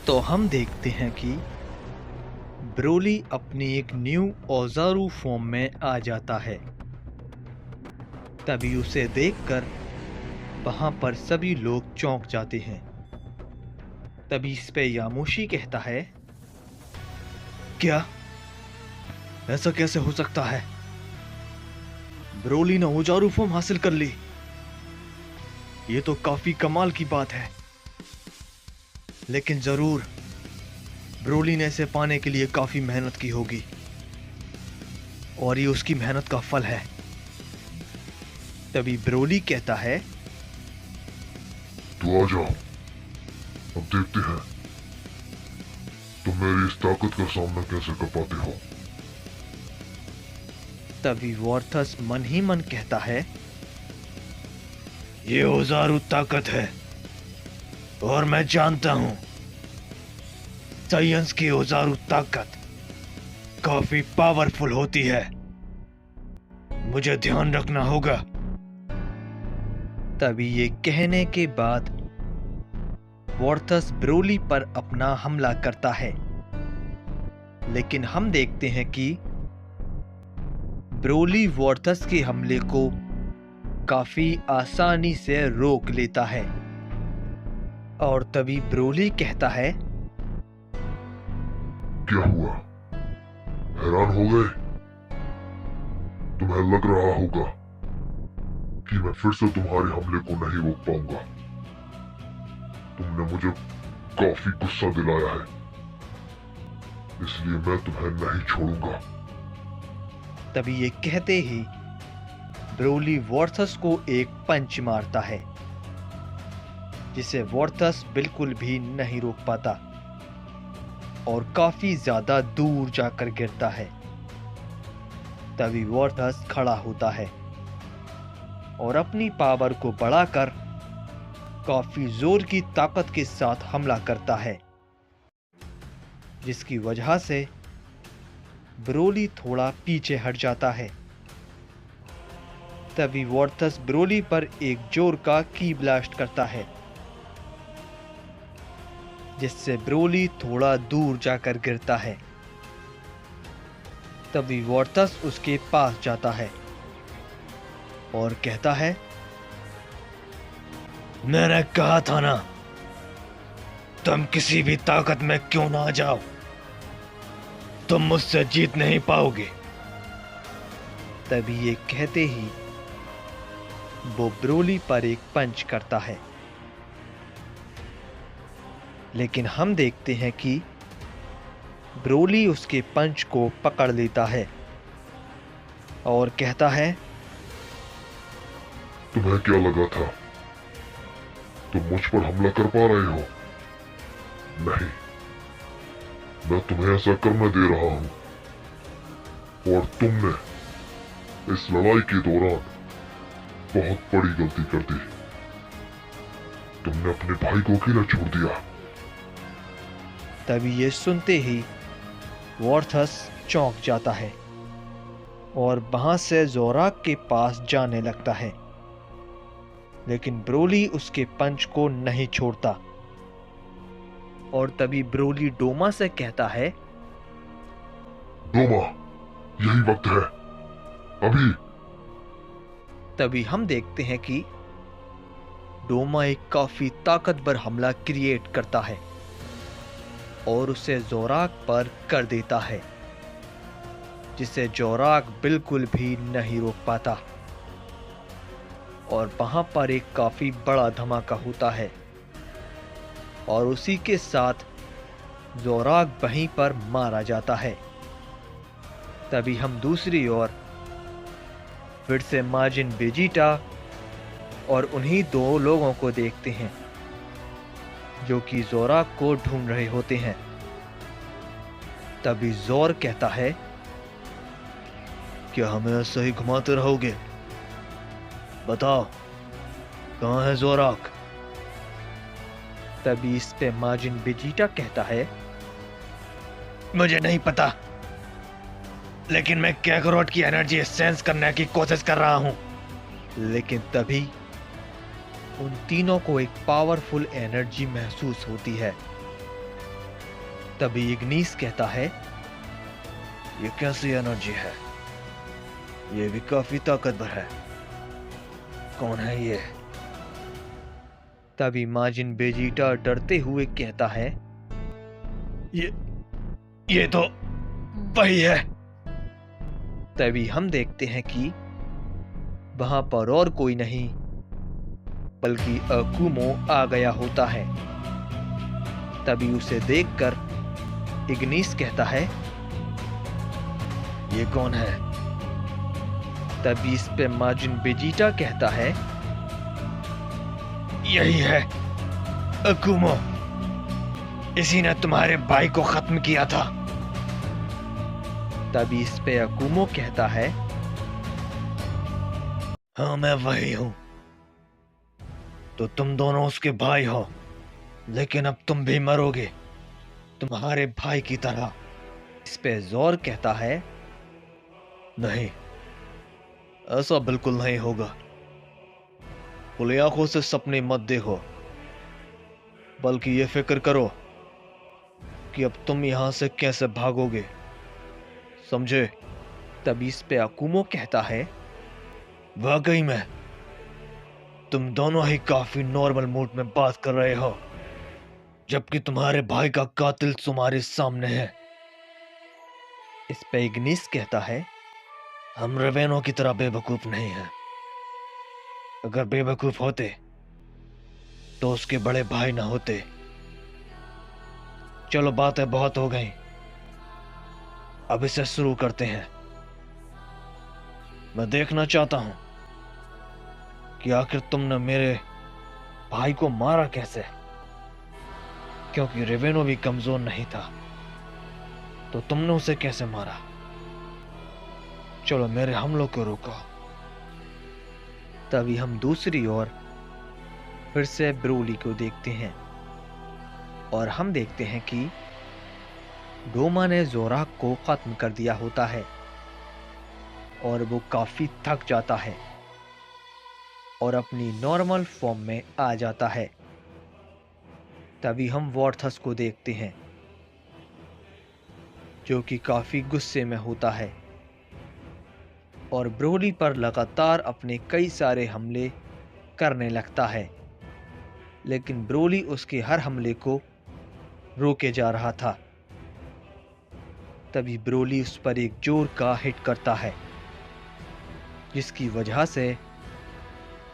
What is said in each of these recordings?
तो हम देखते हैं कि ब्रोली अपनी एक न्यू औजारू फॉर्म में आ जाता है। तभी उसे देखकर वहां पर सभी लोग चौंक जाते हैं। तभी इस पे यामोशी कहता है, क्या ऐसा कैसे हो सकता है? ब्रोली ने औजारू फॉर्म हासिल कर ली। ये तो काफी कमाल की बात है। लेकिन जरूर ब्रोली ने इसे पाने के लिए काफी मेहनत की होगी और ये उसकी मेहनत का फल है। तभी ब्रोली कहता है, तो आ जाओ, अब देखते हैं तुम मेरी इस ताकत का सामना कैसे कर पाते हो। तभी वॉर्थस मन ही मन कहता है, ये औजारू ताकत है और मैं जानता हूं साइंस की औजारू ताकत काफी पावरफुल होती है। मुझे ध्यान रखना होगा। तभी ये कहने के बाद वॉर्थस ब्रोली पर अपना हमला करता है। लेकिन हम देखते हैं कि ब्रोली वॉर्थस के हमले को काफी आसानी से रोक लेता है। और तभी ब्रोली कहता है, क्या हुआ, हैरान हो गए? तुम्हें लग रहा होगा कि मैं फिर से तुम्हारे हमले को नहीं रोक पाऊंगा। तुमने मुझे काफी गुस्सा दिलाया है, इसलिए मैं तुम्हें नहीं छोड़ूंगा। तभी ये कहते ही ब्रोली वॉर्थस को एक पंच मारता है, जिसे वॉर्थस बिल्कुल भी नहीं रोक पाता और काफी ज्यादा दूर जाकर गिरता है। तभी वॉर्थस खड़ा होता है और अपनी पावर को बढ़ाकर काफी जोर की ताकत के साथ हमला करता है, जिसकी वजह से ब्रोली थोड़ा पीछे हट जाता है। तभी वॉर्थस ब्रोली पर एक जोर का की ब्लास्ट करता है, जिससे ब्रोली थोड़ा दूर जाकर गिरता है। तभी वॉर्थस उसके पास जाता है और कहता है, मैंने कहा था ना, तुम किसी भी ताकत में क्यों ना आ जाओ, तुम मुझसे जीत नहीं पाओगे। तभी ये कहते ही वो ब्रोली पर एक पंच करता है। लेकिन हम देखते हैं कि ब्रोली उसके पंच को पकड़ लेता है और कहता है, तुम्हें क्या लगा था तुम मुझ पर हमला कर पा रहे हो? नहीं, मैं तुम्हें ऐसा करने दे रहा हूं। और तुमने इस लड़ाई के दौरान बहुत बड़ी गलती कर दी। तुमने अपने भाई को अकेला छोड़ दिया। तभी ये सुनते ही वॉर्थस चौंक जाता है और वहां से जोराक के पास जाने लगता है। लेकिन ब्रोली उसके पंच को नहीं छोड़ता। और तभी ब्रोली डोमा से कहता है, डोमा, यही वक्त है, अभी। तभी हम देखते हैं कि डोमा एक काफी ताकतवर हमला क्रिएट करता है और उसे जोराक पर कर देता है, जिसे जोराक बिल्कुल भी नहीं रोक पाता। और वहां पर एक काफी बड़ा धमाका होता है और उसी के साथ जोराक वहीं पर मारा जाता है। तभी हम दूसरी ओर फिर से माजिन वेजिटा और उन्हीं दो लोगों को देखते हैं, जो कि जोराक को ढूंढ रहे होते हैं। तभी जोर कहता है, क्या हमें ऐसे ही घुमाते रहोगे? बताओ, कहां है जोराक? तभी इस पे माजिन वेजिटा कहता है, मुझे नहीं पता, लेकिन मैं कैकरोट की एनर्जी सेंस करने की कोशिश कर रहा हूं। लेकिन तभी उन तीनों को एक पावरफुल एनर्जी महसूस होती है तभी इग्निस कहता है, ये कैसी एनर्जी है? ये भी काफी ताकतवर है। कौन है ये? तभी माजिन वेजिटा डरते हुए कहता है, ये तो वही है। तभी हम देखते हैं कि वहां पर और कोई नहीं बल्कि अकुमो आ गया होता है। तभी उसे देखकर इग्निस कहता है, ये कौन है? तभी इस पे माजिन वेजिटा कहता है, यही है अकुमो, इसी ने तुम्हारे भाई को खत्म किया था। तभी इस पे अकुमो कहता है, हाँ मैं वही हूं। तो तुम दोनों उसके भाई हो, लेकिन अब तुम भी मरोगे तुम्हारे भाई की तरह। इस पे जोर कहता है, नहीं, ऐसा बिल्कुल नहीं होगा। खुली आंखों से सपने मत देखो, बल्कि ये फिक्र करो कि अब तुम यहां से कैसे भागोगे, समझे? तभी इस पे अकुमो कहता है, वाकई में तुम दोनों ही काफी नॉर्मल मूड में बात कर रहे हो, जबकि तुम्हारे भाई का कातिल तुम्हारे सामने है। इस पे इग्निस कहता है, हम रेवेनो की तरह बेवकूफ नहीं हैं। अगर बेवकूफ होते तो उसके बड़े भाई ना होते। चलो बातें बहुत हो गई, अब इसे शुरू करते हैं। मैं देखना चाहता हूं कि आखिर तुमने मेरे भाई को मारा कैसे, क्योंकि रेवेनो भी कमजोर नहीं था, तो तुमने उसे कैसे मारा? चलो मेरे हमलों को रोको। तभी हम दूसरी ओर फिर से ब्रोली को देखते हैं और हम देखते हैं कि डोमा ने जोराक को खत्म कर दिया होता है और वो काफी थक जाता है और अपनी नॉर्मल फॉर्म में आ जाता है। तभी हम वॉर्थस को देखते हैं जो कि काफी गुस्से में होता है और ब्रोली पर लगातार अपने कई सारे हमले करने लगता है, लेकिन ब्रोली उसके हर हमले को रोके जा रहा था। तभी ब्रोली उस पर एक जोर का हिट करता है, जिसकी वजह से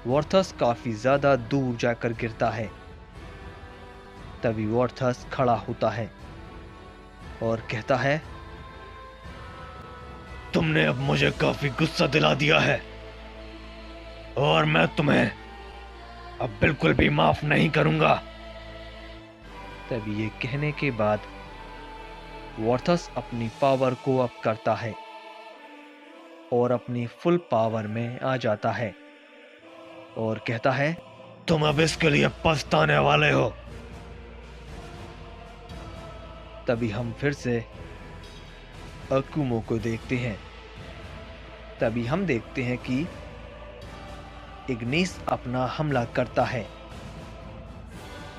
वॉर्थस काफी ज्यादा दूर जाकर गिरता है। तभी वॉर्थस खड़ा होता है और कहता है, तुमने अब मुझे काफी गुस्सा दिला दिया है और मैं तुम्हें अब बिल्कुल भी माफ नहीं करूंगा। तभी ये कहने के बाद वॉर्थस अपनी पावर को अप करता है और अपनी फुल पावर में आ जाता है और कहता है, तुम अब इसके लिए पछताने वाले हो। तभी हम फिर से अकुमो को देखते हैं। तभी हम देखते हैं कि इग्निस अपना हमला करता है,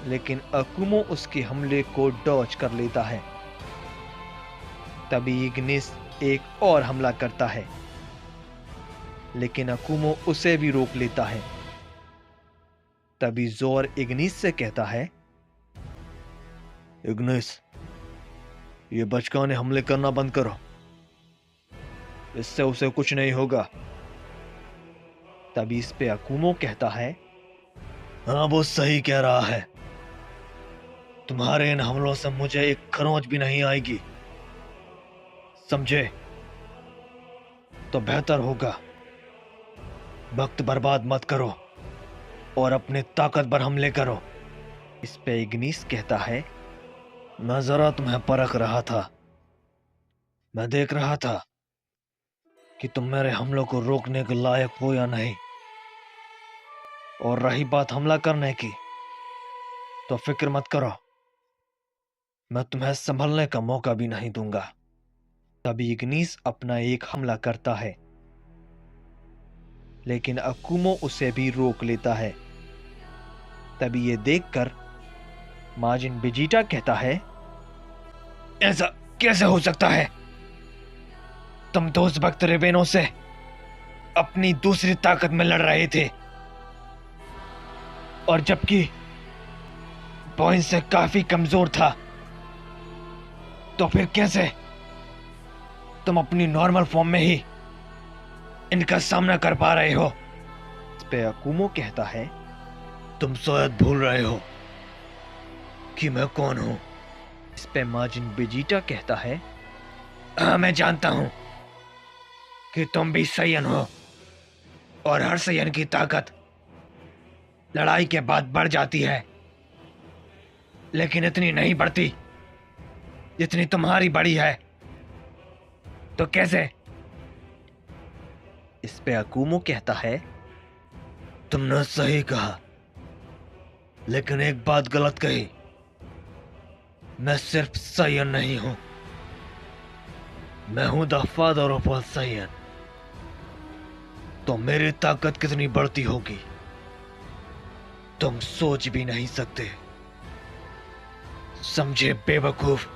लेकिन अकुमो उसके हमले को डॉज कर लेता है। तभी इग्निस एक और हमला करता है, लेकिन अकुमो उसे भी रोक लेता है। तभी जोर इग्निस से कहता है, इग्निस, ये बचकाने हमले करना बंद करो, इससे उसे कुछ नहीं होगा। तभी इस पे अकुमो कहता है, हाँ वो सही कह रहा है, तुम्हारे इन हमलों से मुझे एक खरोंच भी नहीं आएगी, समझे? तो बेहतर होगा वक्त बर्बाद मत करो और अपने ताकतवर हमले करो। इस पे इग्निस कहता है, मैं जरा तुम्हें परख रहा था, मैं देख रहा था कि तुम मेरे हमलों को रोकने के लायक हो या नहीं। और रही बात हमला करने की, तो फिक्र मत करो, मैं तुम्हें संभलने का मौका भी नहीं दूंगा। तभी इग्निस अपना एक हमला करता है, लेकिन अकुमो उसे भी रोक लेता है। तभी ये देखकर माजिन वेजिटा कहता है, ऐसा कैसे हो सकता है? तुम तो उस वक्त रेबेनों से अपनी दूसरी ताकत में लड़ रहे थे, और जबकि वो इनसे काफी कमजोर था, तो फिर कैसे तुम अपनी नॉर्मल फॉर्म में ही इनका सामना कर पा रहे हो? इस पे अकुमो कहता है, तुम शायद भूल रहे हो कि मैं कौन हूं। इस पे माजिन वेजिटा कहता है, हाँ मैं जानता हूं कि तुम भी सैयन हो, और हर सैयन की ताकत लड़ाई के बाद बढ़ जाती है, लेकिन इतनी नहीं बढ़ती जितनी तुम्हारी बड़ी है। तो कैसे? इस पे अकुमो कहता है, तुमने सही कहा, लेकिन एक बात गलत कही। मैं सिर्फ सैयन नहीं हूं, मैं हूं the father of all Saiyan. तो मेरी ताकत कितनी बढ़ती होगी तुम सोच भी नहीं सकते। समझे बेवकूफ?